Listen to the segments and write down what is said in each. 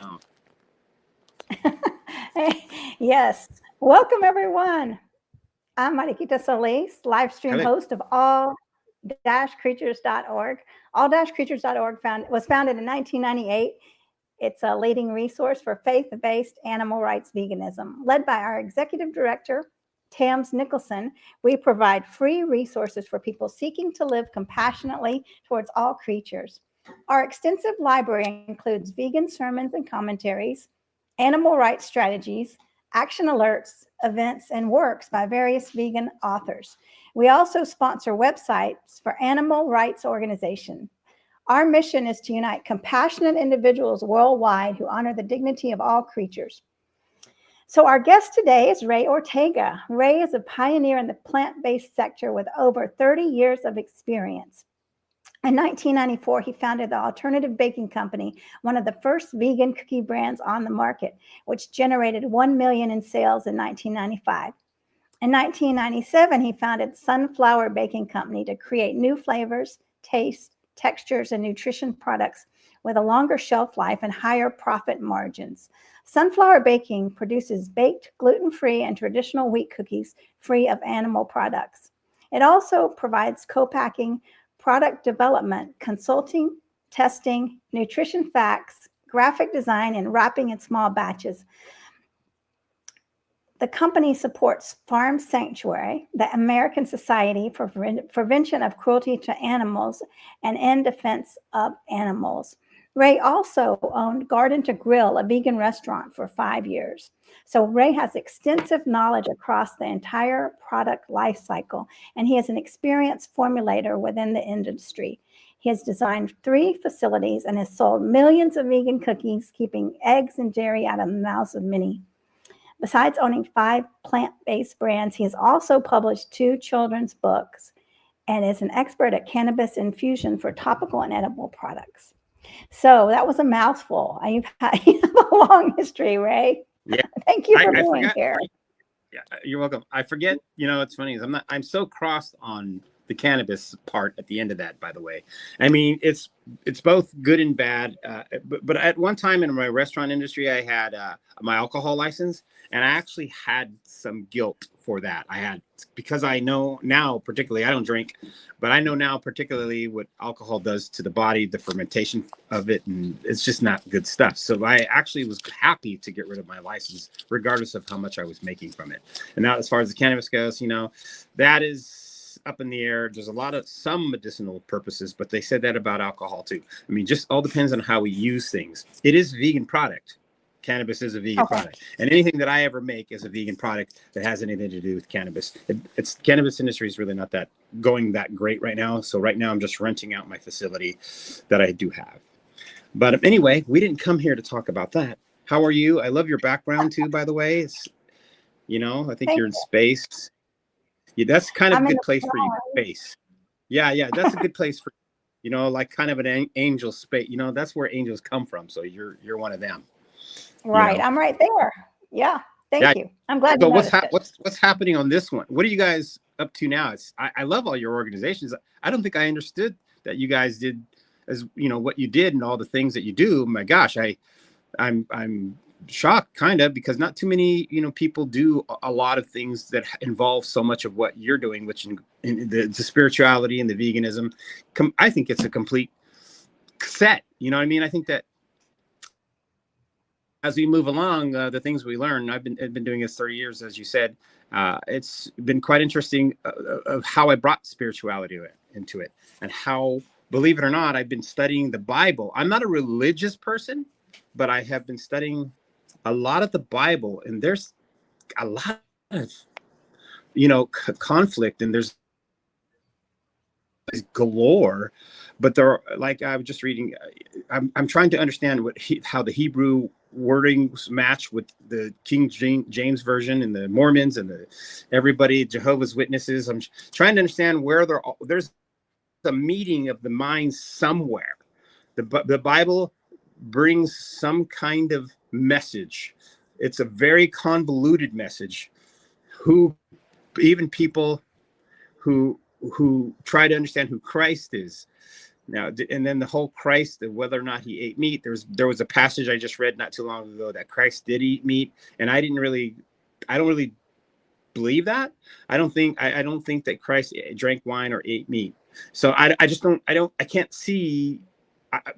Oh. Yes. Welcome, everyone. I'm Mariquita Solis, live stream Hello. host of all-creatures.org. All-creatures.org was founded in 1998. It's a leading resource for faith-based animal rights veganism. Led by our executive director, Tams Nicholson, we provide free resources for people seeking to live compassionately towards all creatures. Our extensive library includes vegan sermons and commentaries, animal rights strategies, action alerts, events, and works by various vegan authors. We also sponsor websites for animal rights organizations. Our mission is to unite compassionate individuals worldwide who honor the dignity of all creatures. So, our guest today is Rey Ortega. Rey is a pioneer in the plant based sector with over 30 years of experience. In 1994, he founded the Alternative Baking Company, one of the first vegan cookie brands on the market, which generated $1 million in sales in 1995. In 1997, he founded Sunflower Baking Company to create new flavors, tastes, textures, and nutrition products with a longer shelf life and higher profit margins. Sunflower Baking produces baked, gluten-free, and traditional wheat cookies free of animal products. It also provides co-packing, product development, consulting, testing, nutrition facts, graphic design, and wrapping in small batches. The company supports Farm Sanctuary, the American Society for Prevention of Cruelty to Animals, and in defense of animals. Rey also owned Garden to Grill, a vegan restaurant, for 5 years. So Rey has extensive knowledge across the entire product life cycle, and he is an experienced formulator within the industry. He has designed 3 facilities and has sold millions of vegan cookies, keeping eggs and dairy out of the mouths of many. Besides owning 5 plant-based brands, he has also published 2 children's books and is an expert at cannabis infusion for topical and edible products. So that was a mouthful. You have a long history, Rey. Yeah. Thank you for I being forgot. here. Yeah, you're welcome. I forget. It's funny. I'm so crossed on the cannabis part at the end of that. By the way, I mean it's both good and bad. But at one time in my restaurant industry, I had my alcohol license, and I actually had some guilt for that. I had, because I know now, particularly, I don't drink, but I know now particularly what alcohol does to the body, the fermentation of it, and it's just not good stuff. So I actually was happy to get rid of my license, regardless of how much I was making from it. And now, as far as the cannabis goes, that is up in the air. There's some medicinal purposes, but they said that about alcohol too. I mean, just all depends on how we use things. It is a vegan product. Cannabis is a vegan product, and anything that I ever make is a vegan product that has anything to do with cannabis. It's cannabis industry is really not going that great right now. So right now I'm just renting out my facility that I do have. But anyway, we didn't come here to talk about that. How are you? I love your background too, by the way. I think you're in space. Yeah, that's kind of a good place for you. Space. Yeah, that's a good place for like kind of an angel space. That's where angels come from. So you're one of them. Right. I'm right there. Yeah. Thank you. I'm glad you noticed it. What's happening on this one? What are you guys up to now? I love all your organizations. I don't think I understood that you guys did as what you did and all the things that you do. My gosh, I'm shocked kind of, because not too many people do a lot of things that involve so much of what you're doing, which in the spirituality and the veganism. I think it's a complete set. You know what I mean? I think that as we move along, the things we learn, I've been doing this 30 years, as you said. It's been quite interesting of how I brought spirituality into it, and how, believe it or not, I've been studying the Bible. I'm not a religious person, but I have been studying a lot of the Bible, and there's a lot of, conflict, and there's galore, but there are, like I was just reading, I'm trying to understand how the Hebrew wordings match with the King James version and the Mormons and everybody, Jehovah's Witnesses. I'm trying to understand where there's a meeting of the minds somewhere. The Bible brings some kind of message. It's a very convoluted message. Even people who try to understand who Christ is, Now, and then the whole Christ, whether or not he ate meat, there was a passage I just read not too long ago that Christ did eat meat, and I don't really believe that. I don't think that Christ drank wine or ate meat. So I just don't, I can't see,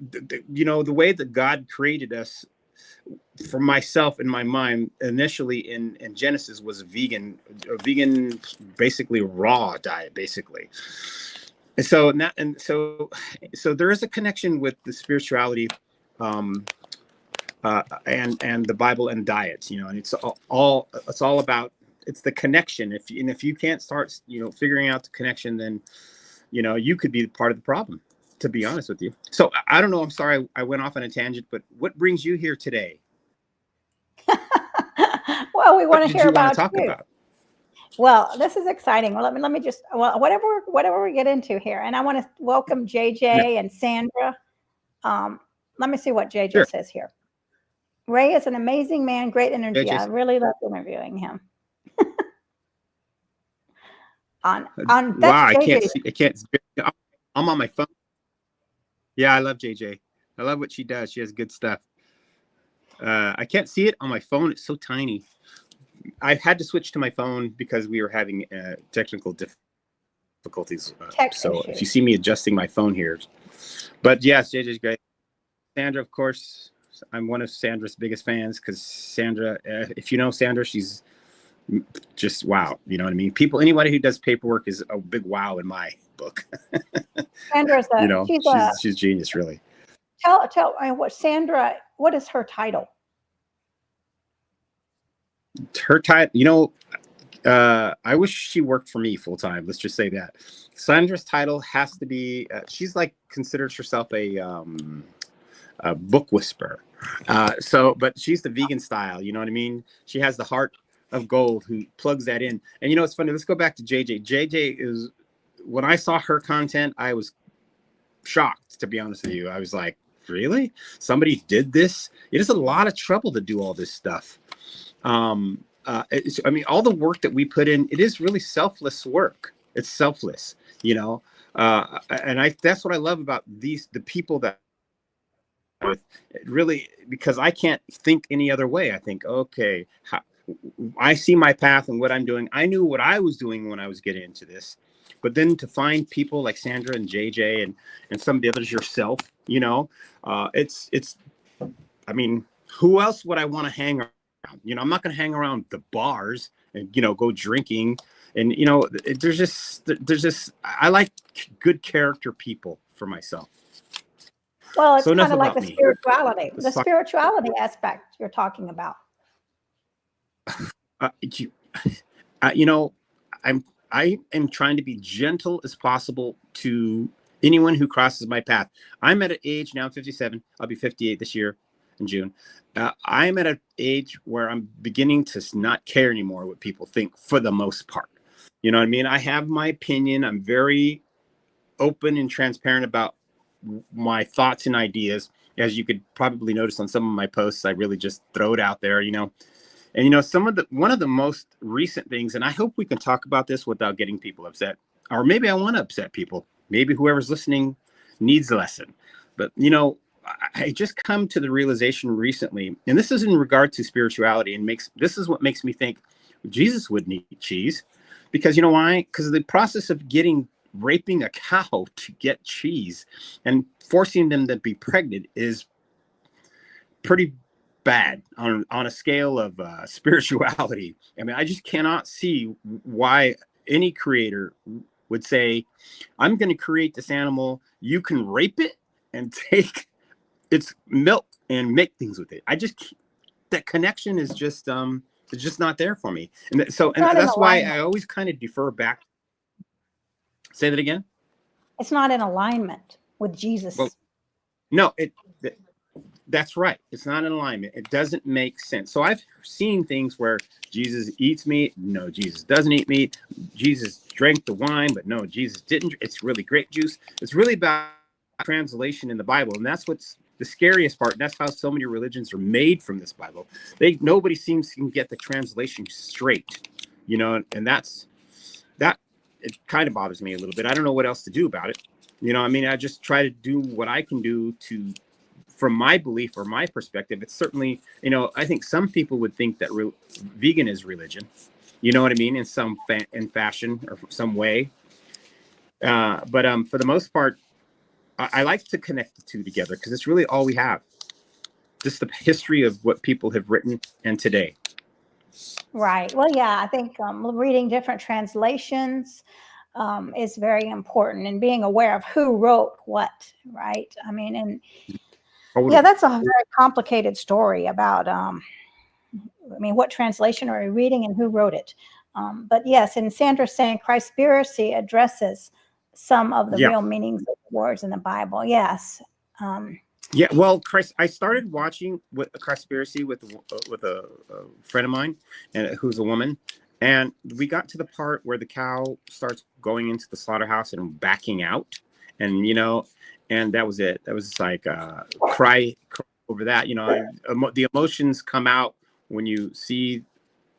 the way that God created us, for myself in my mind, initially in Genesis was a vegan, basically raw diet, basically. And so there is a connection with the spirituality, and the Bible and diets, and it's all about, it's the connection. If you can't start, figuring out the connection, then, you could be part of the problem, to be honest with you. So I don't know. I'm sorry I went off on a tangent, but what brings you here today? Well, we want to What did hear you want about to talk you. about? Well, this is exciting. Well, let me just, whatever we get into here. And I want to welcome JJ and Sandra. Let me see what JJ Sure. says here. Ray is an amazing man, great energy. I JJ. really loved interviewing him. on Wow, that's I can't JJ. see. I can't. I'm on my phone. Yeah, I love JJ. I love what she does. She has good stuff. I can't see it on my phone. It's so tiny. I had to switch to my phone because we were having technical difficulties. So if you see me adjusting my phone here, but yes, JJ's great. Sandra, of course, I'm one of Sandra's biggest fans, because Sandra, if you know Sandra, she's just wow. You know what I mean? Anybody who does paperwork is a big wow in my book. Sandra's she's genius, really. Tell what Sandra, what is her title? Her title, I wish she worked for me full time. Let's just say that. Sandra's title has to be, she's like, considers herself a book whisperer. But she's the vegan style, you know what I mean? She has the heart of gold, who plugs that in. And it's funny, let's go back to JJ. JJ is, when I saw her content, I was shocked, to be honest with you. I was like, really? Somebody did this? It is a lot of trouble to do all this stuff. I mean, all the work that we put in, it is really selfless work. It's selfless, and that's what I love about the people that really, because I can't think any other way. I think, okay, I see my path and what I'm doing. I knew what I was doing when I was getting into this, but then to find people like Sandra and JJ and some of the others, yourself, it's, I mean, who else would I want to hang around? I'm not going to hang around the bars and, go drinking. And, there's just, I like good character people for myself. Well, it's kind of like the spirituality aspect you're talking about. I am trying to be gentle as possible to anyone who crosses my path. I'm at an age now, I'm 57. I'll be 58 this year in June. I'm at an age where I'm beginning to not care anymore what people think, for the most part. You know what I mean? I have my opinion. I'm very open and transparent about my thoughts and ideas. As you could probably notice on some of my posts, I really just throw it out there, And one of the most recent things, and I hope we can talk about this without getting people upset, or maybe I want to upset people. Maybe whoever's listening needs a lesson. But I just come to the realization recently, and this is in regard to spirituality, and this is what makes me think Jesus wouldn't eat cheese, because you know why? Because the process of raping a cow to get cheese and forcing them to be pregnant is pretty bad on a scale of spirituality. I mean, I just cannot see why any creator would say, I'm going to create this animal, you can rape it and take its milk and make things with it. That connection is just it's just not there for me. And that's why I always kind of defer back. Say that again. It's not in alignment with Jesus. Well, no, that's right. It's not in alignment. It doesn't make sense. So I've seen things where Jesus eats meat. No, Jesus doesn't eat meat. Jesus drank the wine, but no, Jesus didn't. It's really grape juice. It's really about translation in the Bible. And that's what's the scariest part. That's how so many religions are made from this Bible. Nobody seems to get the translation straight, and that it kind of bothers me a little bit. I don't know what else to do about it. You know, I mean, I just try to do what I can do to, from my belief or my perspective. It's certainly, you know, I think some people would think that vegan is religion. You know what I mean? In some in fashion or some way. But for the most part, I like to connect the two together because it's really all we have. Just the history of what people have written and today. Right. Well, yeah, I think reading different translations is very important, and being aware of who wrote what, right? I mean, and yeah, that's a very complicated story about, I mean, what translation are we reading and who wrote it? But yes, and Sandra's saying Christspiracy addresses some of the real meanings of the words in the Bible. Yes. Yeah, well, I started watching with a Conspiracy with a friend of mine, and who's a woman, and we got to the part where the cow starts going into the slaughterhouse and backing out, and you know, and that was it. That was like cry over that. You know, the emotions come out when you see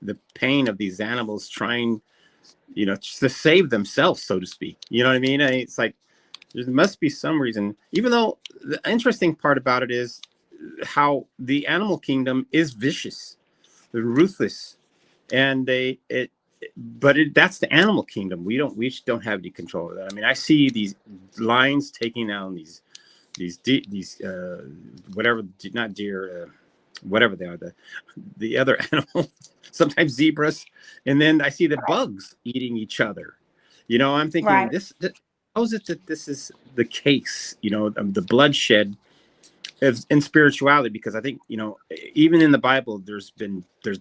the pain of these animals trying, you know, to save themselves, so to speak. You know what I mean? It's like, there must be some reason, even though the interesting part about it is how the animal kingdom is vicious, they're ruthless, and that's the animal kingdom. We don't have any control of that. I mean, I see these lions taking down these whatever, not deer, whatever they are, the other animal, sometimes zebras, and then I see the bugs eating each other. You know, I'm thinking how is it that this is the case? You know, the bloodshed in spirituality, because I think, you know, even in the Bible, there's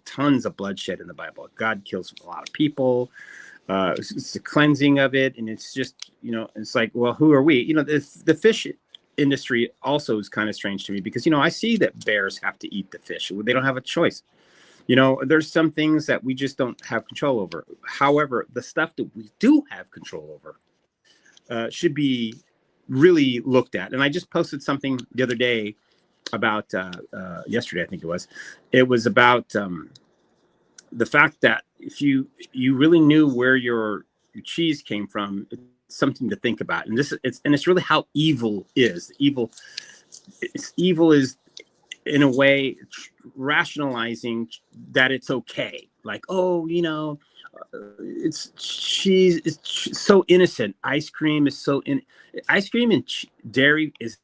tons of bloodshed in the Bible. God kills a lot of people. It's a cleansing of it, and it's just, you know, it's like, well, who are we? You know, the fish industry also is kind of strange to me, because, you know, I see that bears have to eat the fish. They don't have a choice. You know, there's some things that we just don't have control over. However, the stuff that we do have control over should be really looked at. And I just posted something the other day about yesterday, I think it was. It was about the fact that if you really knew where your cheese came from, it's something to think about. And it's really how evil is. Evil is, in a way, rationalizing that it's okay. Like, oh, you know, it's cheese is so innocent. Ice cream is ice cream and dairy is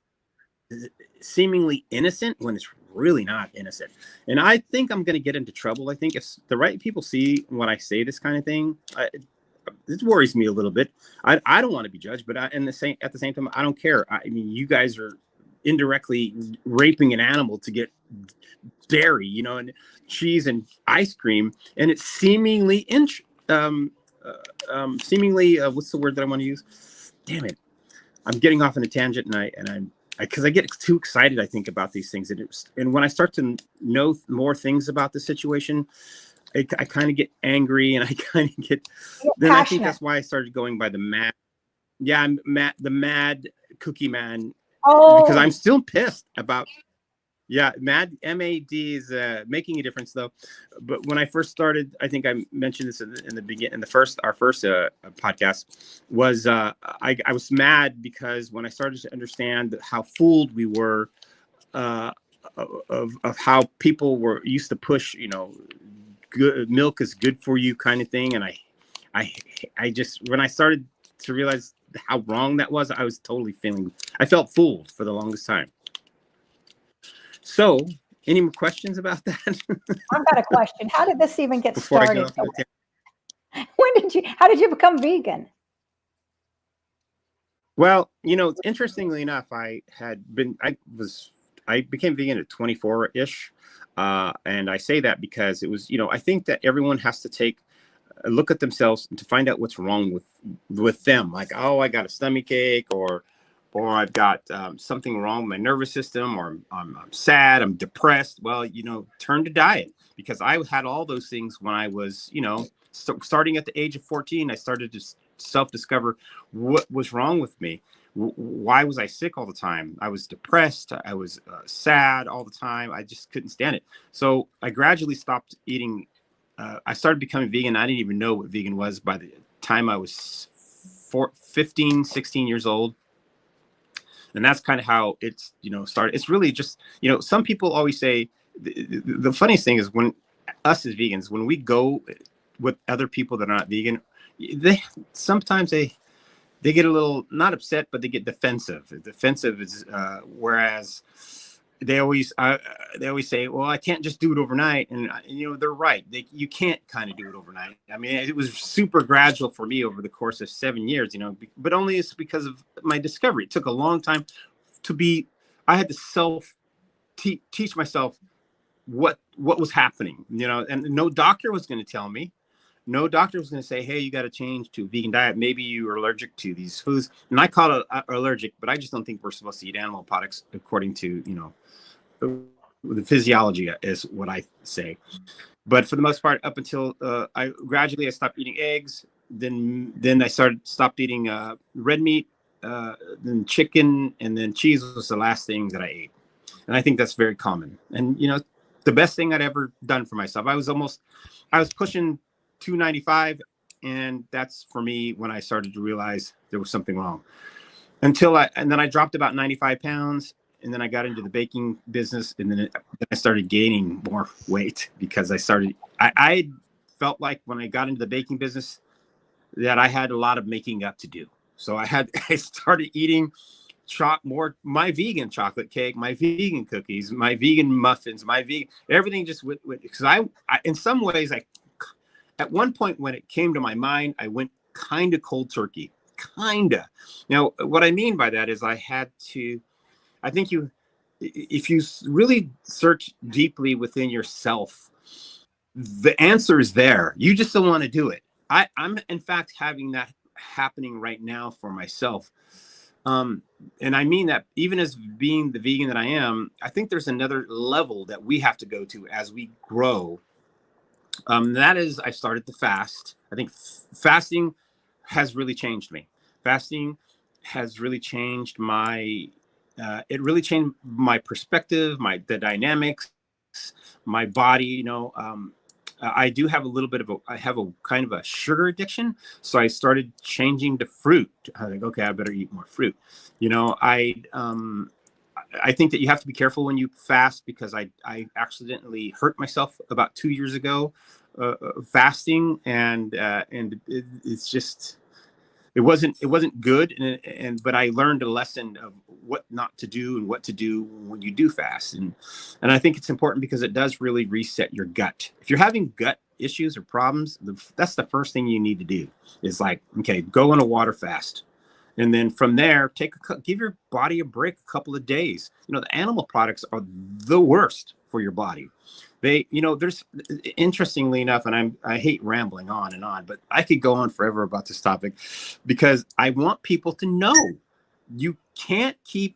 seemingly innocent when it's really not innocent. And I think I'm going to get into trouble. I think if the right people see when I say this kind of thing, it worries me a little bit. I don't want to be judged, but at the same time, I don't care. I mean, you guys are indirectly raping an animal to get dairy, you know, and cheese and ice cream, and it's seemingly what's the word that I want to use? Damn it, I'm getting off on a tangent, and because I get too excited, I think, about these things, and when I start to know more things about the situation, I kind of get angry, and I kind of get then passionate. I think that's why I started going by the mad. Yeah, I'm mad, the mad cookie man. Oh, because I'm still pissed about. Yeah, MAD is making a difference, though. But when I first started, I think I mentioned this in the beginning, in our first podcast, was I was mad because when I started to understand how fooled we were of how people were used to push, you know, good milk is good for you kind of thing, and I just, when I started to realize how wrong that was, I felt fooled for the longest time. So, any more questions about that? I've got a question. How did this even get started? How did you become vegan? Well, you know, interestingly enough, I became vegan at 24-ish. And I say that because it was, you know, I think that everyone has to take a look at themselves and to find out what's wrong with them. Like, oh, I got a stomach ache, or I've got something wrong with my nervous system, or I'm sad, I'm depressed. Well, you know, turn to diet, because I had all those things when I was, you know, starting at the age of 14. I started to self-discover what was wrong with me. Why was I sick all the time? I was depressed. I was sad all the time. I just couldn't stand it. So I gradually stopped eating. I started becoming vegan. I didn't even know what vegan was by the time I was 15, 16 years old. And that's kind of how it's, started. It's really just, some people always say, the funniest thing is when us as vegans, when we go with other people that are not vegan, they sometimes they get a little, not upset, but they get defensive. Defensive is whereas they always say, well, I can't just do it overnight. And they're right. You can't kind of do it overnight. I mean, it was super gradual for me over the course of 7 years, but only it's because of my discovery. It took a long time I had to teach myself what was happening, and no doctor was going to tell me. No doctor was going to say, hey, you got to change to a vegan diet. Maybe you are allergic to these foods. And I call it allergic, but I just don't think we're supposed to eat animal products according to, the physiology is what I say. But for the most part, up until I stopped eating eggs. Then I stopped eating red meat, then chicken, and then cheese was the last thing that I ate. And I think that's very common. And, the best thing I'd ever done for myself. I was pushing 295, and that's for me when I started to realize there was something wrong. And then I dropped about 95 pounds, and then I got into the baking business, and then I started gaining more weight because I felt like when I got into the baking business that I had a lot of making up to do. So I started eating my vegan chocolate cake, my vegan cookies, my vegan muffins, everything just went, because I in some ways, at one point when it came to my mind, I went kind of cold turkey, kind of. Now, what I mean by that is I think if you really search deeply within yourself, the answer is there. You just don't want to do it. I'm in fact having that happening right now for myself. And I mean that even as being the vegan that I am, I think there's another level that we have to go to as we grow. That is, I started to fast. I think fasting has really changed me. Fasting has really changed it really changed my perspective, the dynamics, my body, I do have I have a kind of a sugar addiction. So I started changing to fruit. I think, okay, I better eat more fruit. I think that you have to be careful when you fast, because I accidentally hurt myself about 2 years ago fasting, and it's just, it wasn't good, but I learned a lesson of what not to do and what to do when you do fast, and I think it's important because it does really reset your gut. If you're having gut issues or problems, that's the first thing you need to do is okay, go on a water fast. And then from there, give your body a break a couple of days. The animal products are the worst for your body. There's, interestingly enough, and I hate rambling on and on, but I could go on forever about this topic because I want people to know you can't keep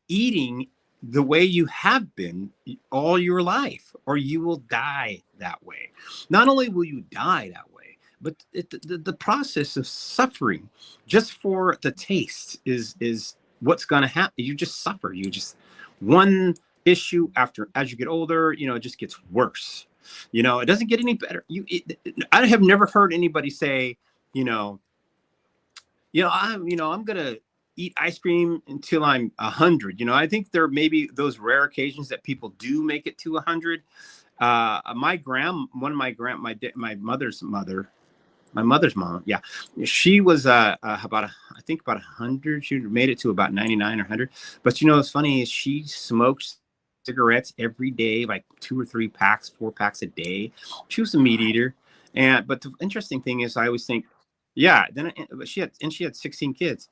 eating the way you have been all your life, or you will die that way. Not only will you die that way, but the process of suffering just for the taste is what's going to happen. You just suffer. One issue as you get older, it just gets worse. It doesn't get any better. I have never heard anybody say, I'm going to eat ice cream until I'm 100. I think there may be those rare occasions that people do make it to 100. My mother's mom, yeah, she was about 100. She made it to about 99 or 100. But what's funny is she smoked cigarettes every day, like 2 or 3 packs, 4 packs a day. She was a meat eater, but the interesting thing is, I always think, yeah. Then she had 16 kids,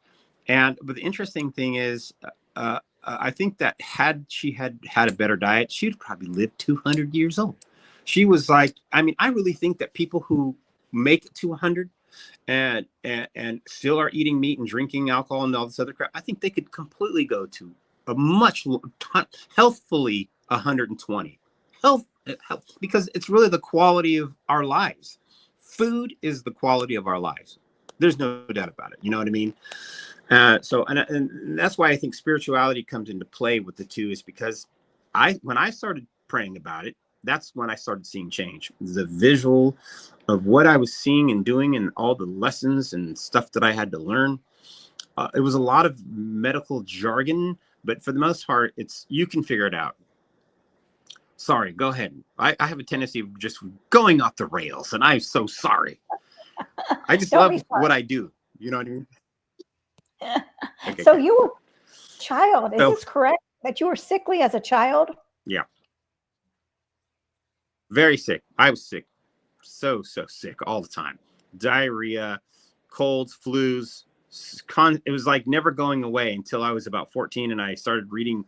but the interesting thing is, I think that had she had a better diet, she'd probably live 200 years old. She was I really think that people who make it to 100 and still are eating meat and drinking alcohol and all this other crap, I think they could completely go to a much healthfully 120 health, because it's really the quality of our lives. Food is the quality of our lives. There's no doubt about it. You know what I mean? And that's why I think spirituality comes into play with the two, is because when I started praying about it, that's when I started seeing change. The visual of what I was seeing and doing, and all the lessons and stuff that I had to learn. it was a lot of medical jargon, but for the most part, you can figure it out. Sorry, go ahead. I have a tendency of just going off the rails, and I'm so sorry. I just Don't love be what sorry. I do. You know what I mean? Okay, So okay. you were a child. Is So this correct that you were sickly as a child? yeah, very sick. I was sick, so sick all the time. Diarrhea, colds, flus. It was like never going away until I was about 14, and I started reading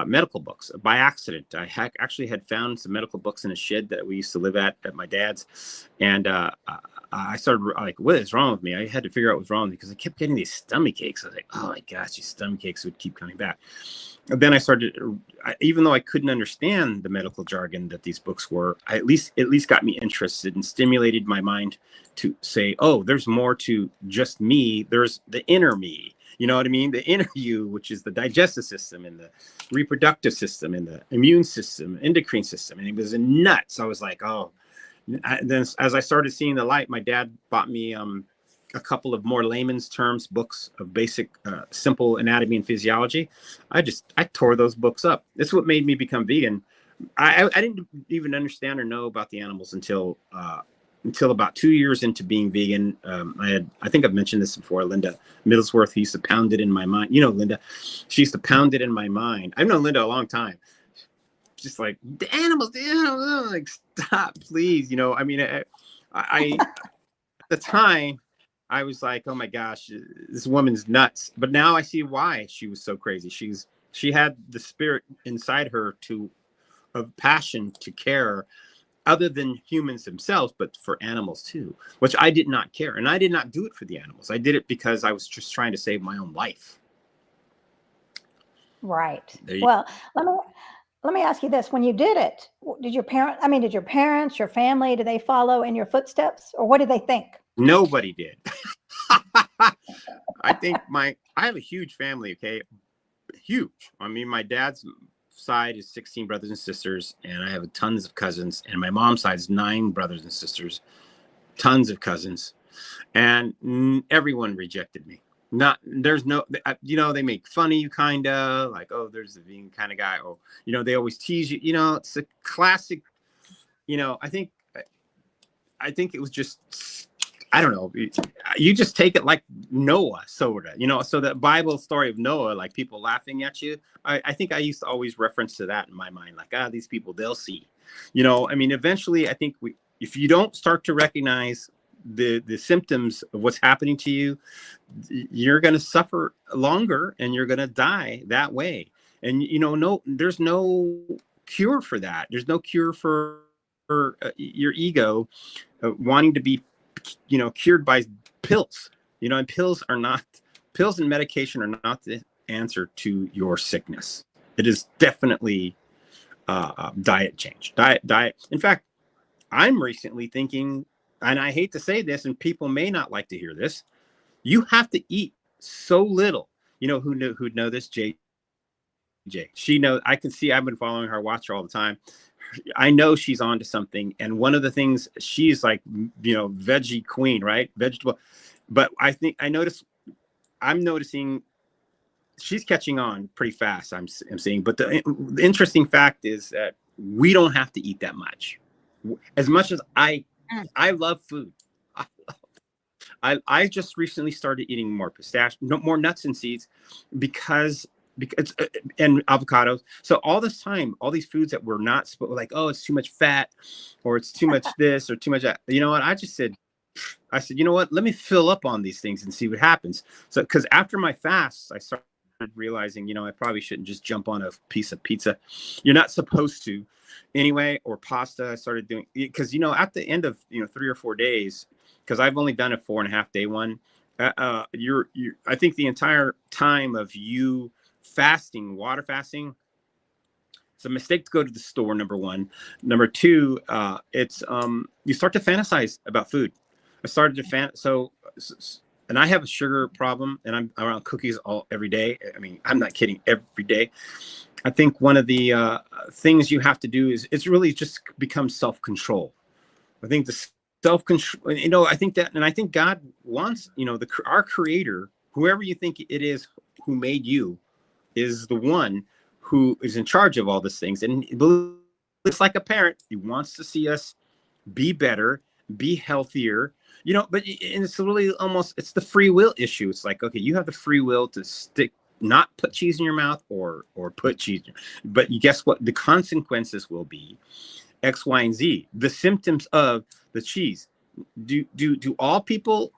medical books by accident. I actually had found some medical books in a shed that we used to live at my dad's, and I started like, what is wrong with me? I had to figure out what's wrong with me because I kept getting these stomach aches. I was like, oh my gosh, these stomach aches would keep coming back. And then I started, even though I couldn't understand the medical jargon that these books were, at least got me interested and stimulated my mind to say, oh, there's more to just me. There's the inner me. You know what I mean? The inner you, which is the digestive system and the reproductive system and the immune system, endocrine system. And it was nuts. I was like, oh. Then as I started seeing the light, my dad bought me a couple of more layman's terms books of basic, simple anatomy and physiology. I tore those books up. That's what made me become vegan. I didn't even understand or know about the animals until about 2 years into being vegan. I think I've mentioned this before. Linda Middlesworth, he used to pound it in my mind. You know, Linda, she used to pound it in my mind. I've known Linda a long time. Just like the animals, like stop, please. You know, I mean, I at the time I was like, oh my gosh, this woman's nuts. But now I see why she was so crazy. She had the spirit inside her of passion to care, other than humans themselves, but for animals too, which I did not care. And I did not do it for the animals. I did it because I was just trying to save my own life. Right. Well, let me ask you this. When you did it, did your parents, your family, did they follow in your footsteps, or what did they think? Nobody did. I think I have a huge family, okay? Huge. I mean, my dad's side is 16 brothers and sisters, and I have tons of cousins, and my mom's side is 9 brothers and sisters, tons of cousins, and everyone rejected me. There's no, you know, they make fun of you, kind of like, oh, there's the vegan kind of guy, or, you know, they always tease you, you know, it's a classic, you know. I think it was just, I don't know, you just take it like Noah, sort of, you know, so the Bible story of Noah, like people laughing at you. I think I used to always reference to that in my mind, like, these people, they'll see, you know. I mean, eventually, I think if you don't start to recognize the symptoms of what's happening to you, you're going to suffer longer and you're going to die that way. And, you know, there's no cure for that. There's no cure for your ego wanting to be, you know, cured by pills, you know. And pills and medication are not the answer to your sickness. It is definitely diet change. Diet. In fact, I'm recently thinking, and I hate to say this, and people may not like to hear this, you have to eat so little. You know who'd know this? JJ. She knows. I can see. I've been following her, watch her all the time. I know she's on to something. And one of the things, she's like, you know, veggie queen, right? Vegetable. But I'm noticing she's catching on pretty fast. I'm seeing. But the interesting fact is that we don't have to eat that much. As much as I love food. I just recently started eating more more nuts and seeds because and avocados. So all this time, all these foods that we're not like, oh, it's too much fat, or it's too much this or too much that. You know what? I said, you know what? Let me fill up on these things and see what happens. So, because after my fasts, I started realizing, you know, I probably shouldn't just jump on a piece of pizza. You're not supposed to anyway, or pasta. I started doing, because, you know, at the end of, you know, 3 or 4 days, because I've only done a 4.5 day one. I think the entire time of you fasting, water fasting, it's a mistake to go to the store. Number one. Number two, it's you start to fantasize about food. I started to and I have a sugar problem, and I'm around cookies every day. I mean, I'm not kidding, every day. I think one of the things you have to do is it's really just become self-control. I think the self-control, you know, I think God wants, you know, our creator whoever you think it is who made you is the one who is in charge of all these things. And it's like a parent. He wants to see us be better, be healthier, but it's really almost, it's the free will issue. It's like, okay, you have the free will to not put cheese in your mouth or put cheese, but you guess what? The consequences will be X, Y, and Z. The symptoms of the cheese. Do all people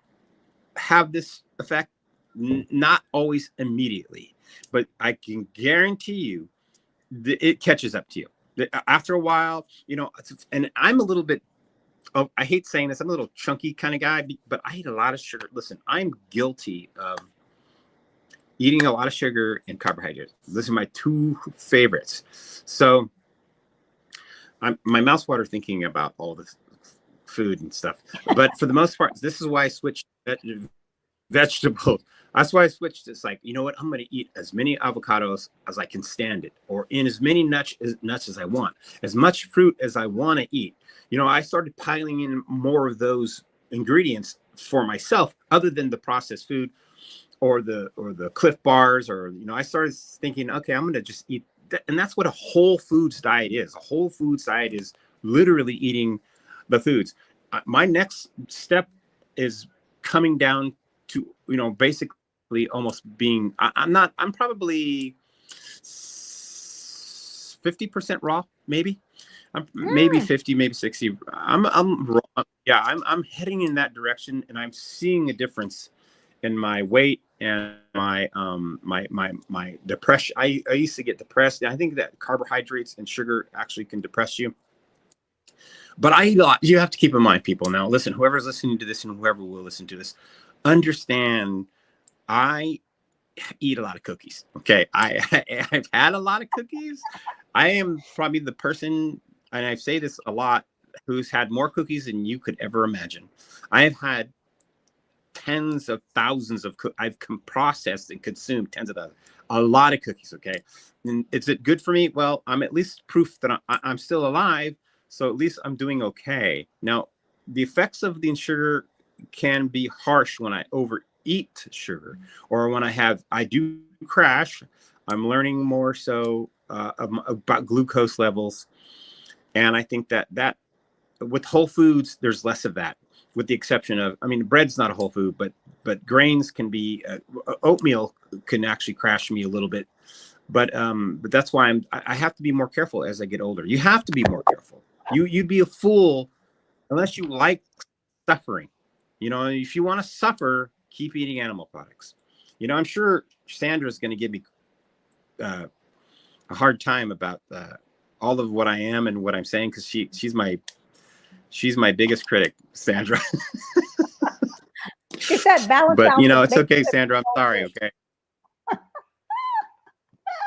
have this effect? Not always immediately, but I can guarantee you that it catches up to you after a while. And I'm a little bit. Oh, I hate saying this. I'm a little chunky kind of guy, but I eat a lot of sugar. Listen, I'm guilty of eating a lot of sugar and carbohydrates. Those are my two favorites. So my mouth's water thinking about all this food and stuff. But for the most part, this is why I switched vegetables. That's why I switched. It's like, you know what? I'm going to eat as many avocados as I can stand it, or in as many nuts as I want, as much fruit as I want to eat. I started piling in more of those ingredients for myself, other than the processed food or the Cliff Bars, or I started thinking, okay, I'm going to just eat that. And that's what a whole foods diet is. A whole foods diet is literally eating the foods. My next step is coming down to basically almost being, I'm probably 50% raw, maybe. Maybe 50, maybe 60. I'm raw. Yeah, I'm heading in that direction, and I'm seeing a difference in my weight and my depression. I used to get depressed. I think that carbohydrates and sugar actually can depress you. But I eat a lot. You have to keep in mind, people. Now, listen, whoever's listening to this and whoever will listen to this, understand I eat a lot of cookies. Okay. I've had a lot of cookies. I am probably the person, and I say this a lot, who's had more cookies than you could ever imagine. I have had tens of thousands of I've processed and consumed tens of thousands, a lot of cookies. Okay. And is it good for me? Well, I'm at least proof that I'm still alive. So at least I'm doing okay. Now, the effects of the sugar can be harsh when I overeat sugar, or when I do crash. I'm learning more so about glucose levels. And I think that with whole foods, there's less of that, with the exception of, bread's not a whole food, but grains can be, oatmeal can actually crash me a little bit. But that's why I have to be more careful as I get older. You have to be more careful. You'd be a fool unless you like suffering. If you want to suffer, keep eating animal products. I'm sure Sandra's going to give me a hard time about all of what I am and what I'm saying, because she's my biggest critic, Sandra. She said balance. But it's okay, Sandra. I'm sorry. Okay.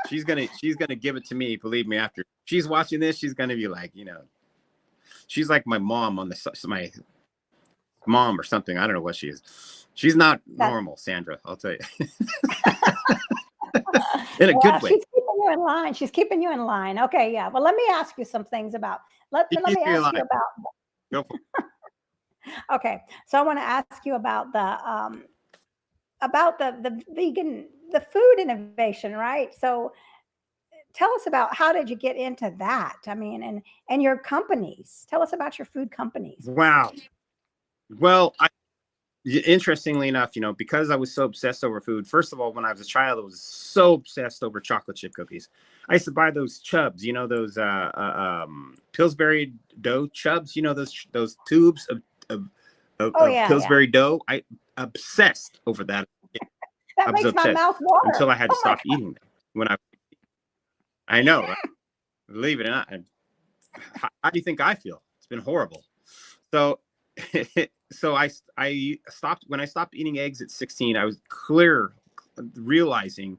She's gonna give it to me. Believe me. After she's watching this, she's gonna be like, she's like my mom my mom or something. I don't know what she is. She's not normal, Sandra. I'll tell you. In a good way. She's keeping you in line. She's keeping you in line. Okay, yeah. Well, let me ask you some things about. Let me ask you about. Go for it. Okay, so I want to ask you about the vegan, the food innovation, right? So tell us about, how did you get into that? And your companies. Tell us about your food companies. Wow. Well, interestingly enough, because I was so obsessed over food, first of all, when I was a child, I was so obsessed over chocolate chip cookies. I used to buy those Chubs, those Pillsbury dough Chubs, those tubes of Pillsbury dough. I obsessed over that. That makes my mouth water until I had to stop eating them. When I know, right? Believe it or not. How do you think I feel? It's been horrible. So I stopped. When I stopped eating eggs at 16, I was realizing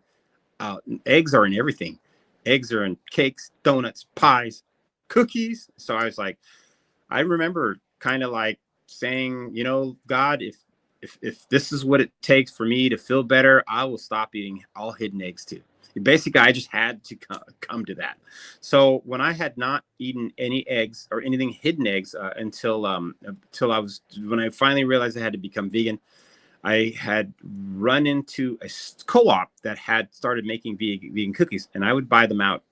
eggs are in everything. Eggs are in cakes, donuts, pies, cookies. So I was like, I remember kind of like saying, God, if this is what it takes for me to feel better, I will stop eating all hidden eggs too. Basically, I just had to come to that. So when I had not eaten any eggs or anything hidden eggs until when I finally realized I had to become vegan, I had run into a co-op that had started making vegan cookies, and I would buy them out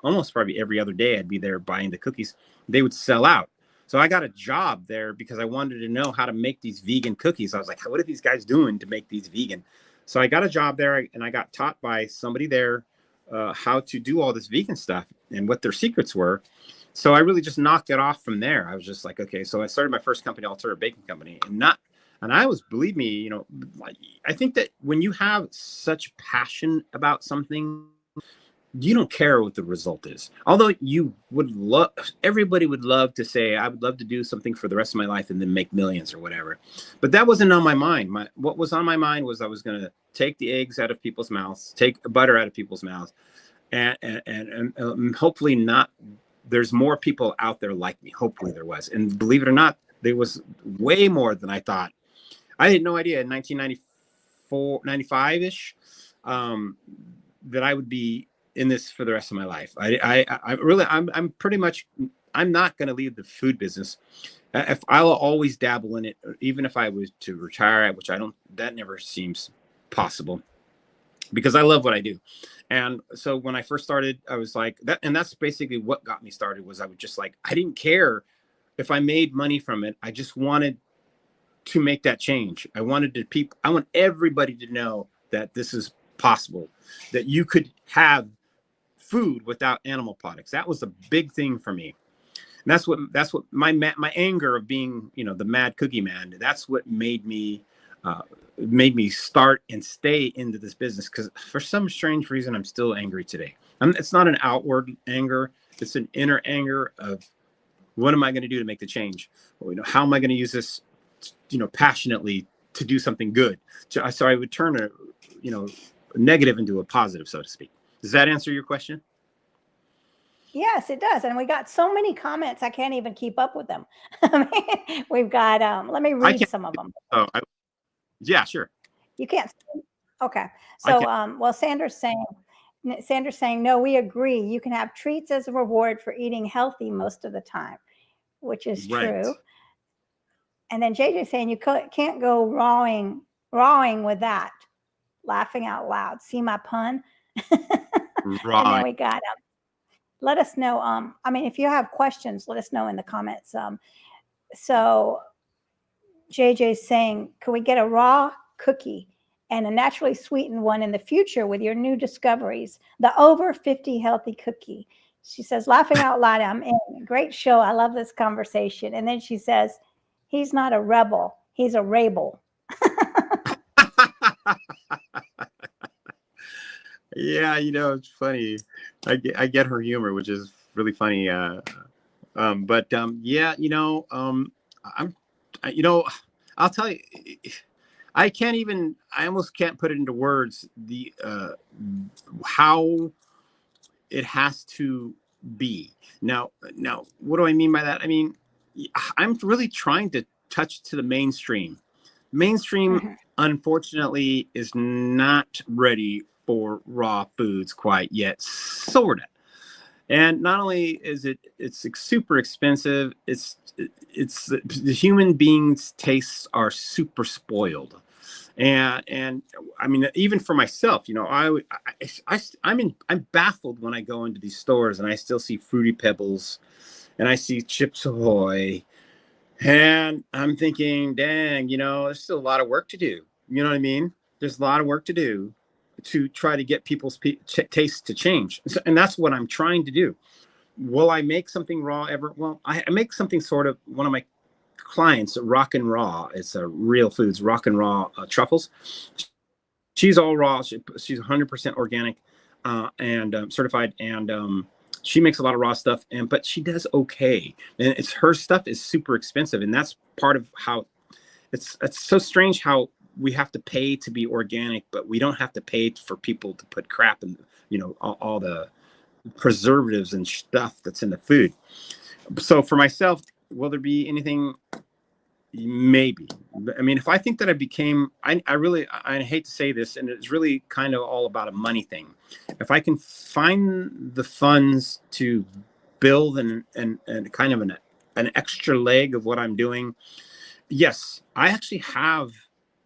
almost probably every other day. I'd be there buying the cookies. They would sell out. So I got a job there because I wanted to know how to make these vegan cookies. I was like, what are these guys doing to make these vegan? So I got a job there, and I got taught by somebody there how to do all this vegan stuff and what their secrets were. So I really just knocked it off from there. I was just like, okay. So I started my first company, Alternative Baking Company, and I was, believe me, I think that when you have such passion about something, you don't care what the result is. Although everybody would love to say, I would love to do something for the rest of my life and then make millions or whatever. But that wasn't on my mind. What was on my mind was I was going to take the eggs out of people's mouths, take butter out of people's mouths, and hopefully not. There's more people out there like me. Hopefully there was. And believe it or not, there was way more than I thought. I had no idea in 1994, 95-ish, that I would be in this for the rest of my life. I'm pretty much, I'm not going to leave the food business. If I'll always dabble in it, even if I was to retire, which that never seems possible, because I love what I do. And so when I first started, I was like that. And that's basically what got me started. Was I was just like, I didn't care if I made money from it. I just wanted to make that change. I want everybody to know that this is possible, that you could have food without animal products. That was a big thing for me. And that's what my anger of being, the mad cookie man, that's what made me start and stay into this business. Because for some strange reason, I'm still angry today. It's not an outward anger. It's an inner anger of, what am I going to do to make the change? How am I going to use this, passionately to do something good? So I would turn a negative into a positive, so to speak. Does that answer your question? Yes, it does. And we got so many comments, I can't even keep up with them. We've got, let me read some of them. Yeah, sure. You can't. Okay. So, well, Sandra's saying, no, we agree. You can have treats as a reward for eating healthy most of the time, which is true. And then JJ saying you can't go rawing with that. Laughing out loud. See my pun? Right. And then we got let us know. If you have questions, let us know in the comments. So JJ's saying, can we get a raw cookie and a naturally sweetened one in the future with your new discoveries? The over 50 healthy cookie. She says, laughing out loud, I'm in. Great show. I love this conversation. And then she says, he's not a rebel. He's a rabel. Yeah, it's funny. I get her humor, which is really funny. Yeah, I'll tell you, I almost can't put it into words, how it has to be. Now, what do I mean by that? I'm really trying to touch to the mainstream. Unfortunately, is not ready for raw foods quite yet, sort of. And not only is it's super expensive, it's the human beings' tastes are super spoiled. And even for myself, I'm baffled when I go into these stores and I still see Fruity Pebbles and I see Chips Ahoy, and I'm thinking, dang, there's still a lot of work to do. You know what I mean? There's a lot of work to do to try to get people's tastes to change. And that's what I'm trying to do. Will I make something raw ever? Well, I make something sort of, one of my clients, Rock and Raw, it's Real Foods, Rock and Raw truffles. She's all raw. She's 100% organic and certified. And she makes a lot of raw stuff, but she does okay. And her stuff is super expensive. And that's part of how it's so strange how we have to pay to be organic, but we don't have to pay for people to put crap in, all the preservatives and stuff that's in the food. So for myself, will there be anything? Maybe. If I think that I hate to say this, and it's really kind of all about a money thing. If I can find the funds to build and kind of an extra leg of what I'm doing, yes, I actually have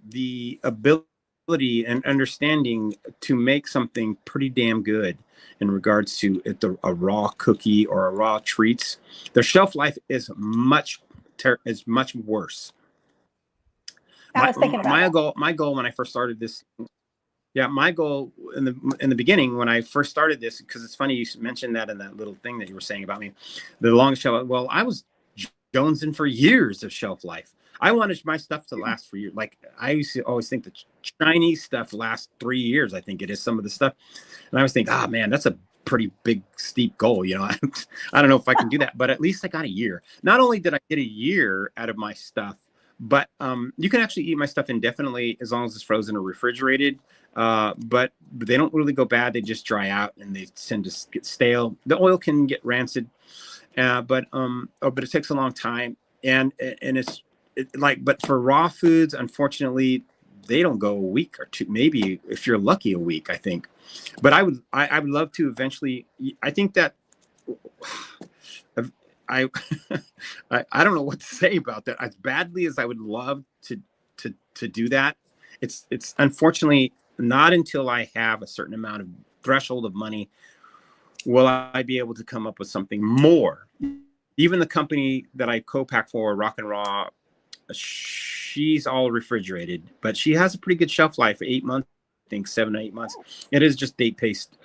the ability and understanding to make something pretty damn good in regards to a raw cookie or a raw treats. Their shelf life is much worse. I was thinking about My goal when I first started this, yeah, my goal in the beginning when I first started this, because it's funny you mentioned that in that little thing that you were saying about me, the longest shelf. Well, I was jonesing for years of shelf life. I wanted my stuff to last for years. Like I used to always think the Chinese stuff lasts 3 years. I think it is some of the stuff, and I was thinking, oh man, that's a pretty big steep goal. You know, I don't know if I can do that, but at least I got a year. Not only did I get a year out of my stuff, but you can actually eat my stuff indefinitely as long as it's frozen or refrigerated. But they don't really go bad. They just dry out and they tend to get stale. The oil can get rancid, but it takes a long time. And but for raw foods, unfortunately, they don't go a week or two, maybe if you're lucky a week, I think. But I would love to eventually. I think that I don't know what to say about that. As badly as I would love to do that, it's unfortunately not until I have a certain amount of threshold of money will I be able to come up with something more. Even the company that I co-pack for, Rock and Raw, she's all refrigerated, but she has a pretty good shelf life, 8 months, I think 7 to 8 months. It is just date based.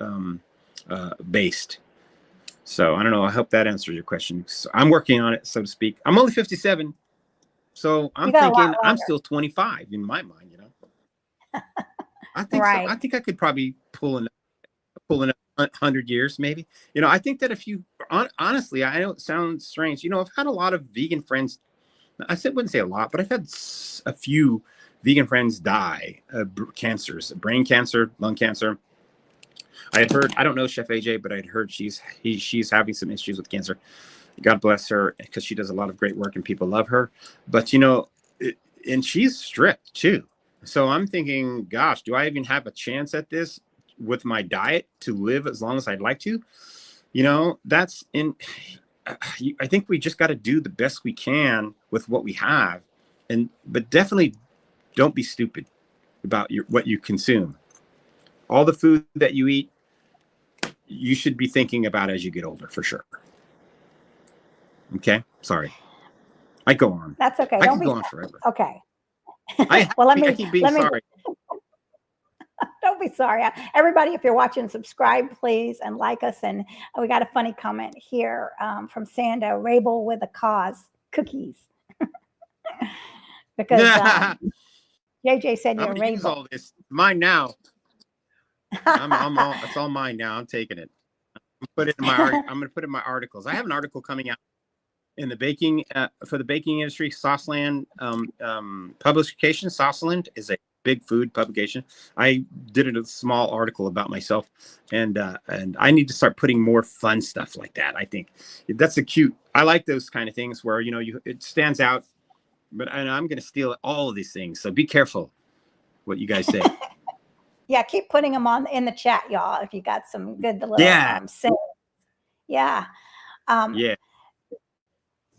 So I don't know. I hope that answers your question. So I'm working on it, so to speak. I'm only 57, so I'm thinking I'm still 25 in my mind. You know, I think right. so. I think I could probably pull in 100 years, maybe. You know, I think that if you honestly, I know it sounds strange. You know, I've had a lot of vegan friends. Wouldn't say a lot, but I've had a few vegan friends die of cancers, brain cancer, lung cancer. I had heard, I don't know Chef AJ, but I'd heard she's having some issues with cancer. God bless her, because she does a lot of great work and people love her. But, you know, and she's strict too. So I'm thinking, gosh, do I even have a chance at this with my diet to live as long as I'd like to? You know, I think we just got to do the best we can with what we have. But definitely don't be stupid about what you consume. All the food that you eat, you should be thinking about as you get older, for sure. Okay, sorry. I go on. That's okay. I can go on forever. Okay. Well, I keep being sorry. Don't be sorry. Everybody, if you're watching, subscribe, please, and like us. And we got a funny comment here from Sando, Rabel with a cause, cookies. Because JJ said you're Rabel. Use all this. Mine now. It's all mine now. I'm taking it. I'm going to put it in my articles. I have an article coming out in the baking for the baking industry. Sauceland publication. Sauceland is a big food publication. I did a small article about myself, and I need to start putting more fun stuff like that. I think that's I like those kind of things where, you know, it stands out. But I'm going to steal all of these things, so be careful what you guys say. Yeah, keep putting them in the chat, y'all, if you got some good little sayings. Yeah. Yeah.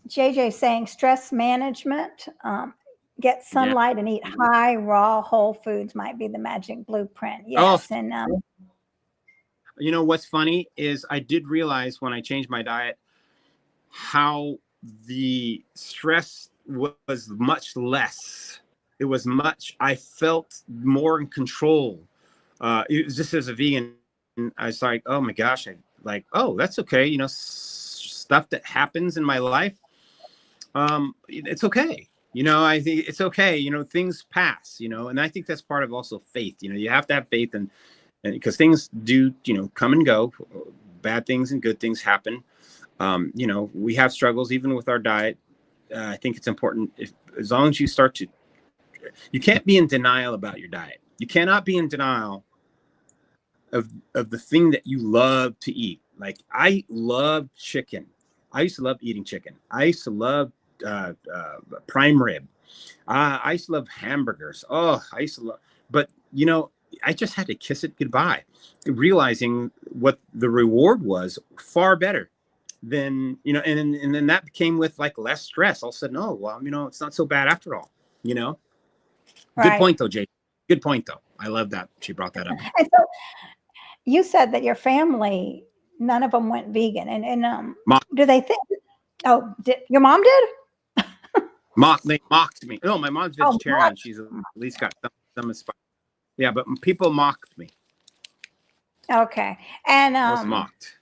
JJ saying stress management, get sunlight and eat high raw whole foods might be the magic blueprint. Yes. Oh. And you know what's funny is I did realize when I changed my diet how the stress was much less. It was I felt more in control. It was just as a vegan, I was like, oh my gosh, oh, that's okay. You know, stuff that happens in my life, it's okay. You know, I think it's okay. You know, things pass, you know, and I think that's part of also faith. You know, you have to have faith and because things do, you know, come and go, bad things and good things happen. You know, we have struggles even with our diet. I think it's important as long as you you can't be in denial about your diet. You cannot be in denial of the thing that you love to eat. Like I love chicken. I used to love eating chicken. I used to love prime rib. I used to love hamburgers. Oh, I used to love, but you know, I just had to kiss it goodbye, realizing what the reward was far better than, you know, and then that came with like less stress. All of a sudden, oh, well, you know, it's not so bad after all, you know? Good Right. point, though, Jay. Good point, though. I love that she brought that up. And so you said that your family, none of them went vegan, and Mock, do they think? Oh, your mom did? they mocked me. No, my mom's Oh, vegetarian. She's at least got some inspiration. Yeah, but people mocked me. okay. And I was mocked.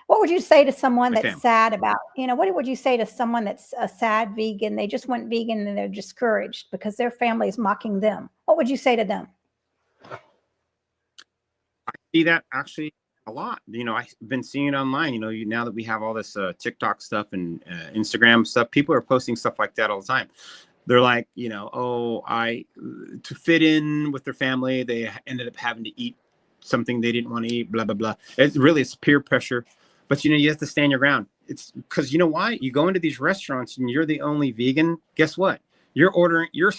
what would you say to someone My that's family. sad about, what would you say to someone that's a sad vegan? They just went vegan and they're discouraged because their family is mocking them. What would you say to them? I see that actually a lot. I've been seeing it online. Now that we have all this TikTok stuff and Instagram stuff, people are posting stuff like that all the time. They're like, to fit in with their family, they ended up having to eat something they didn't want to eat, blah, blah, blah. It's peer pressure. But, you have to stand your ground. It's because you know why? You go into these restaurants and you're the only vegan. Guess what? You're ordering, you're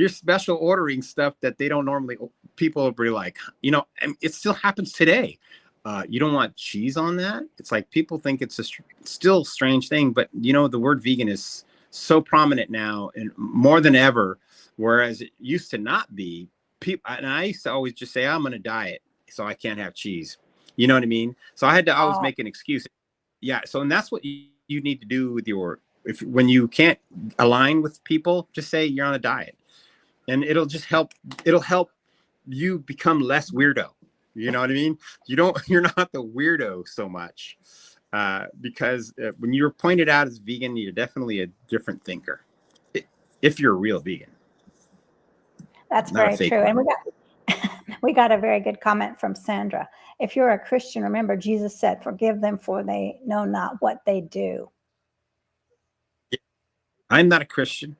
special ordering stuff that they don't normally, people will be like, and it still happens today. You don't want cheese on that. It's like people think it's still strange thing, but the word vegan is so prominent now and more than ever, whereas it used to not be. People, and I used to always just say, I'm on a diet, so I can't have cheese. You know what I mean? So I had to always make an excuse. Yeah. So, and that's what you need to do with when you can't align with people, just say you're on a diet, and it'll just help. It'll help you become less weirdo. You know what I mean? You're not the weirdo so much, because when you're pointed out as vegan, you're definitely a different thinker. If you're a real vegan. That's very true. And we got a very good comment from Sandra. If you're a Christian, remember Jesus said, forgive them for they know not what they do. I'm not a Christian.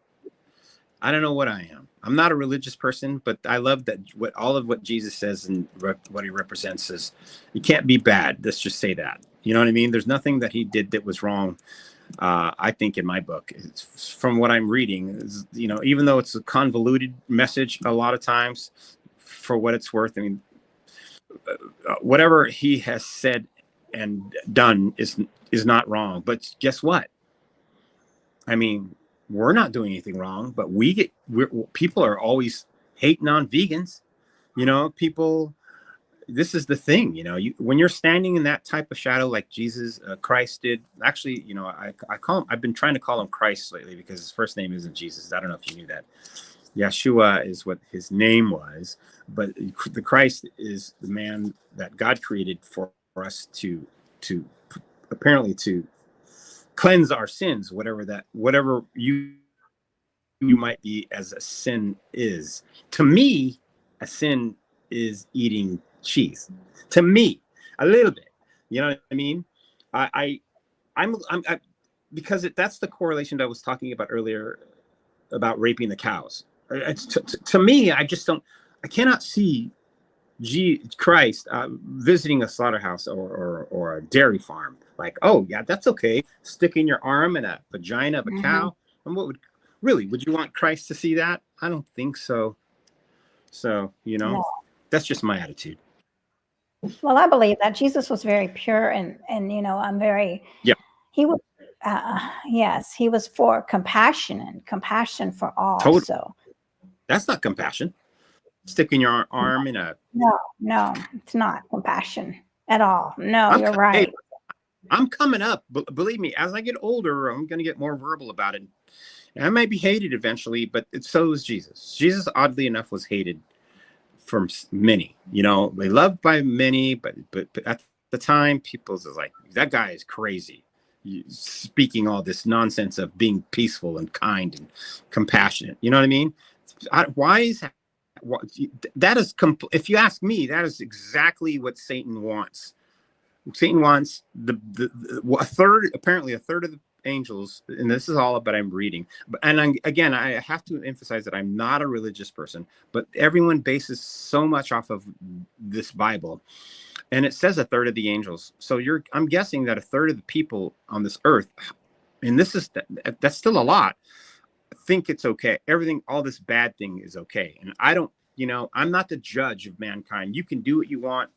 I don't know what I am. I'm not a religious person, but I love that all of what Jesus says and what he represents is you can't be bad. Let's just say that. You know what I mean? There's nothing that he did that was wrong. I think in my book, from what I'm reading, even though it's a convoluted message a lot of times, for what it's worth, I mean, whatever he has said and done is not wrong. But guess what? I mean, we're not doing anything wrong, but people are always hating on vegans. People. This is the thing, when you're standing in that type of shadow, like Jesus Christ did. Actually, I call him. I've been trying to call him Christ lately because his first name isn't Jesus. I don't know if you knew that. Yeshua is what his name was, but the Christ is the man that God created for us to apparently to cleanse our sins, whatever you might be as a sin is. To me, a sin is eating cheese. To me, a little bit. You know what I mean? I'm because that's the correlation that I was talking about earlier about raping the cows. To me, I cannot see Christ visiting a slaughterhouse or a dairy farm. Like, oh yeah, that's okay. Sticking your arm in a vagina of a cow. And would you want Christ to see that? I don't think so. So, No. That's just my attitude. Well, I believe that Jesus was very pure and I'm very, he was, yes, he was for compassion for all. Totally. So that's not compassion. Sticking your arm in a. No, it's not compassion at all. No, you're right. Hey, I'm coming up. Believe me, as I get older, I'm going to get more verbal about it. And I might be hated eventually, but so is Jesus. Jesus, oddly enough, was hated from many. They loved by many, but at the time, people was like, that guy is crazy. Speaking all this nonsense of being peaceful and kind and compassionate. You know what I mean? Why is that? That is, if you ask me, that is exactly what Satan wants. Satan wants apparently a third of the angels, and this is all about I'm reading. And again, I have to emphasize that I'm not a religious person, but everyone bases so much off of this Bible, and it says a third of the angels. So I'm guessing that a third of the people on this earth, and that's still a lot, think it's okay. All this bad thing is okay. And I don't, I'm not the judge of mankind. You can do what you want.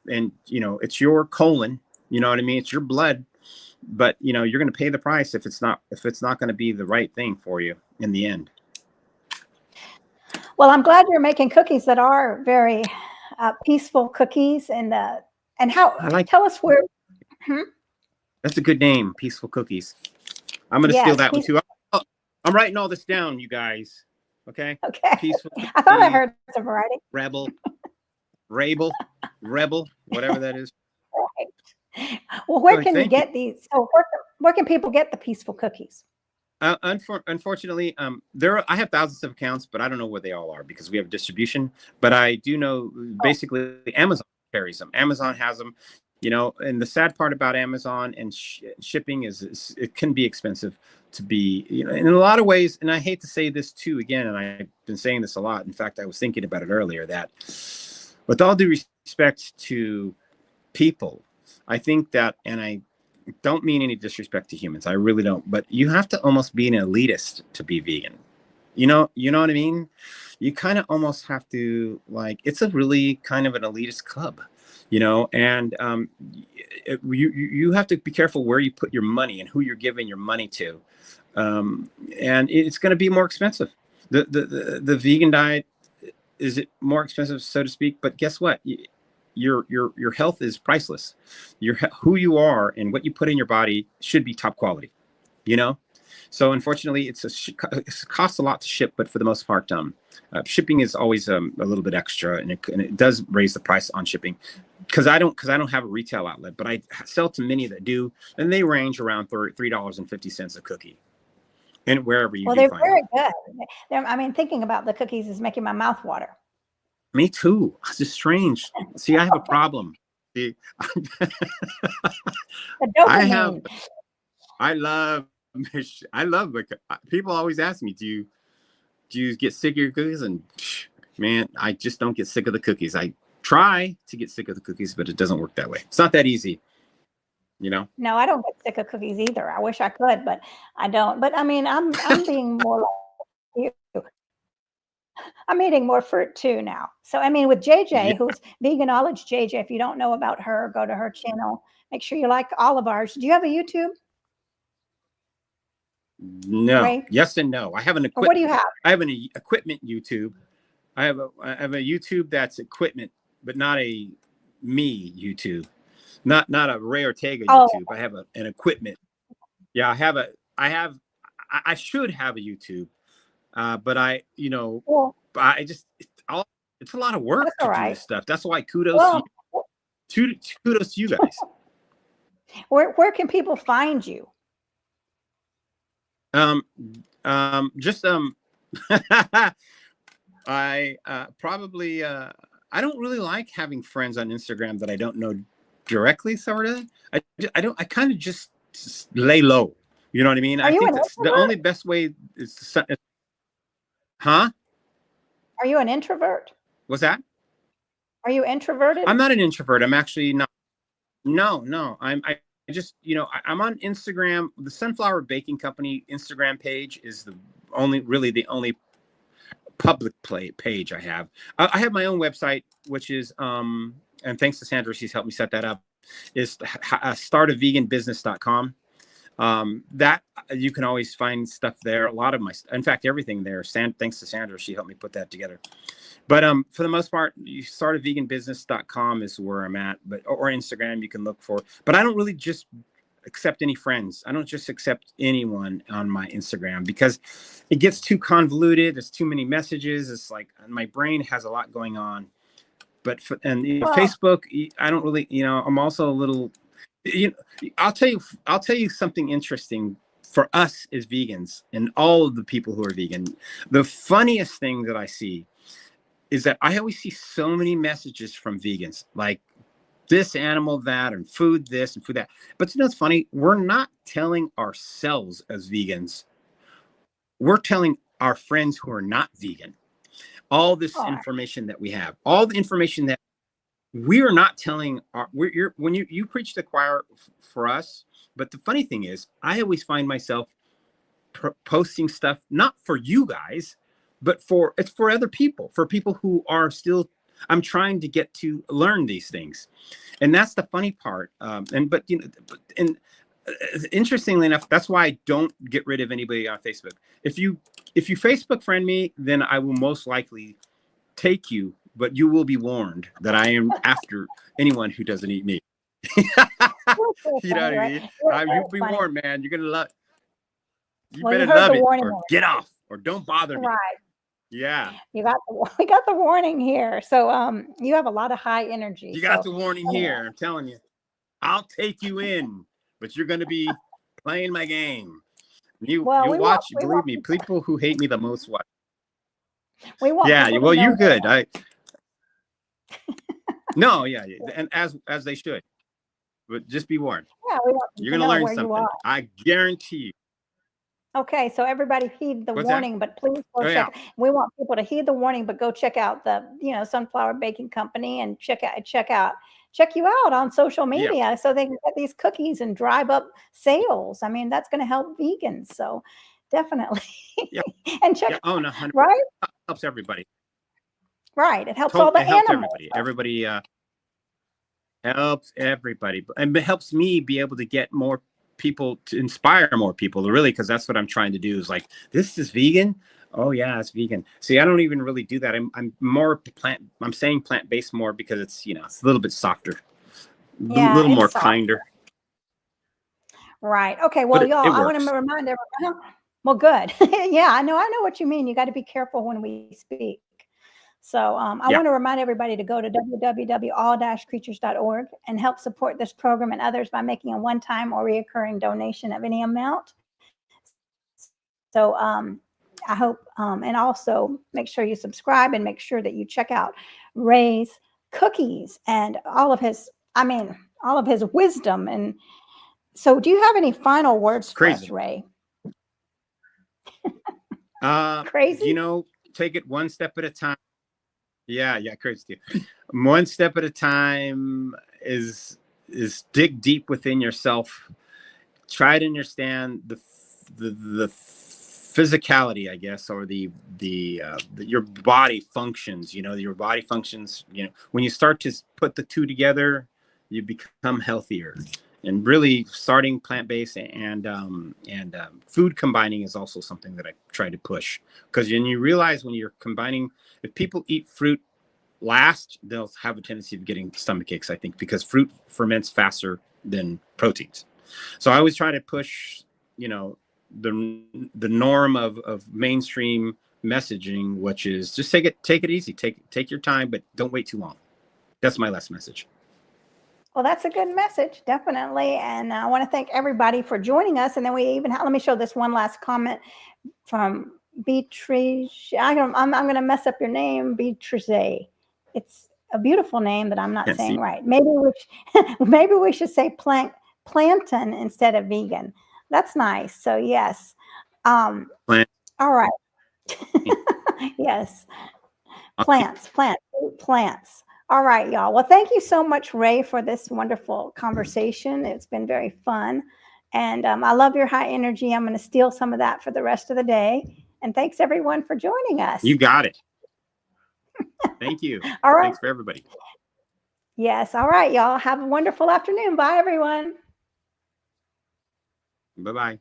And, it's your colon, you know what I mean? It's your blood, but you're going to pay the price if it's not going to be the right thing for you in the end. Well, I'm glad you're making cookies that are very peaceful cookies. And how, I like tell us where, hmm? that's a good name, Peaceful Cookies. I'm gonna steal Yes, that one too. I'm writing all this down, you guys. Okay, okay. Peaceful I thought I Cookies, heard some variety. Rebel, Rebel, whatever that is. Right. Well, where So can you thank you. get these? So where can people get the peaceful cookies? Unfortunately, I have thousands of accounts, but I don't know where they all are because we have distribution. But I do know Oh, basically Amazon carries them. Amazon has them, and the sad part about Amazon and shipping is it can be expensive to be, in a lot of ways. And I hate to say this too, again, and I've been saying this a lot. In fact, I was thinking about it earlier that with all due respect to people, I think that, and I don't mean any disrespect to humans. I really don't. But you have to almost be an elitist to be vegan. You know what I mean? You kind of almost have to, like, it's a really kind of an elitist club, and you have to be careful where you put your money and who you're giving your money to. And it's going to be more expensive. The vegan diet, is it more expensive, so to speak? But guess what? Your health is priceless. Who you are and what you put in your body should be top quality. So unfortunately, it costs a lot to ship, but for the most part, shipping is always a little bit extra, and it does raise the price on shipping. Because I don't have a retail outlet, but I sell to many that do, and they range around $3.50 a cookie, and wherever you well, do they're find very them. good. I mean, thinking about the cookies is making my mouth water. Me too. It's just strange. See, I have a problem. See, The I have. dopamine. I love. I love. People always ask me, "Do you get sick of your cookies?" And man, I just don't get sick of the cookies. I try to get sick of the cookies, but it doesn't work that way. It's not that easy, you know. No, I don't get sick of cookies either. I wish I could, but I don't. But I mean, I'm being more like you. I'm eating more fruit too now. So I mean, with Yeah. JJ, who's Veganology JJ, if you don't know about her, go to her channel. Make sure you like all of ours. Do you have a YouTube, No. Ray? Yes and no. I have an Or what do equipment. you have? I have an equipment YouTube. I have a YouTube that's equipment, but not a me YouTube. Not a Rey Ortega Oh, YouTube. I have an equipment. Yeah, I should have a YouTube. But well, I just it's a lot of work that's to all do right. this stuff. That's why kudos Well, kudos to you guys. where can people find you? Um, just I probably I don't really like having friends on Instagram that I don't know directly. Sort of. I don't. I kind of just lay low. You know what I mean? Are I you think an that's the introvert? only best way is huh? Are you an introvert? What's that? Are you introverted? I'm not an introvert. I'm actually not. No. I just, I'm on Instagram. The Sunflower Baking Company Instagram page is really the only public page I have. I have my own website, which is, and thanks to Sandra, she's helped me set that up, is startaveganbusiness.com. That you can always find stuff there. A lot of in fact, everything there. Thanks to Sandra, she helped me put that together. But for the most part, you startaveganbusiness.com is where I'm at. But or Instagram, you can look for. But I don't really just accept any friends. I don't just accept anyone on my Instagram because it gets too convoluted. There's too many messages. It's like my brain has a lot going on. But Well, Facebook, I don't really. I'm also a little. I'll tell you something interesting for us as vegans and all of the people who are vegan. The funniest thing that I see is that I always see so many messages from vegans, like this animal, that, and food this and food that. But it's funny? We're not telling ourselves as vegans. We're telling our friends who are not vegan all this all right. information that we have, all the information that we are not telling when you preach the choir for us. But the funny thing is, I always find myself posting stuff not for you guys, but it's for other people, for people who are still. I'm trying to get to learn these things, and that's the funny part. Interestingly enough, that's why I don't get rid of anybody on Facebook. If you if you Facebook friend me, then I will most likely take you, but you will be warned that I am after anyone who doesn't eat meat. You know what I mean? You'll be warned, man. You're gonna love. You Well, you better heard love the it, warning. or get off, or don't bother me. Right. Yeah. We got the warning here. So you have a lot of high energy. You got the warning here. I'm telling you. I'll take you in, but you're gonna be playing my game. You watch. Believe me, people who hate me the most watch. We want. Yeah. Well, you're good. No. Yeah. And as they should. But just be warned. Yeah, you're gonna learn something. I guarantee you. Okay, so everybody heed the warning, but please go check. Yeah. We want people to heed the warning, but go check out the Sunflower Baking Company and check you out on social media so they can get these cookies and drive up sales. I mean, that's going to help vegans. So definitely. Yeah. And check. Yeah. Oh no. Right. It helps everybody. Right. It helps all the animals. Everybody. Helps everybody, and it helps me be able to get more people, to inspire more people, really, because that's what I'm trying to do. Is like, this is vegan. Oh yeah, it's vegan. See, I don't even really do that. I'm more plant. I'm saying plant-based more because it's it's a little bit softer, a little more kinder. Right. Okay. Well, y'all, I want to remind everyone. Well, good. Yeah, I know what you mean. You got to be careful when we speak. So I want to remind everybody to go to www.all-creatures.org and help support this program and others by making a one-time or reoccurring donation of any amount. So I hope, and also make sure you subscribe and make sure that you check out Rey's cookies and all of his wisdom. And so do you have any final words for us, Rey? Crazy? Take it one step at a time. Yeah, crazy. One step at a time is dig deep within yourself. Try to understand the physicality, I guess, or the your body functions. Your body functions. When you start to put the two together, you become healthier. And really, starting plant-based and food combining is also something that I try to push, because when you realize when you're combining, if people eat fruit last, they'll have a tendency of getting stomach aches, I think, because fruit ferments faster than proteins. So I always try to push, the norm of mainstream messaging, which is just take it easy, take your time, but don't wait too long. That's my last message. Well, that's a good message, definitely. And I want to thank everybody for joining us. And then we even let me show this one last comment from Beatrice. I'm going to mess up your name, Beatrice. It's a beautiful name that I'm not saying right. Maybe we should say plantain instead of vegan. That's nice. So yes. All right. Yes. Plants. All right, y'all. Well, thank you so much, Rey, for this wonderful conversation. It's been very fun. And I love your high energy. I'm going to steal some of that for the rest of the day. And thanks, everyone, for joining us. You got it. Thank you. All right. Thanks for everybody. Yes. All right, y'all. Have a wonderful afternoon. Bye, everyone. Bye-bye.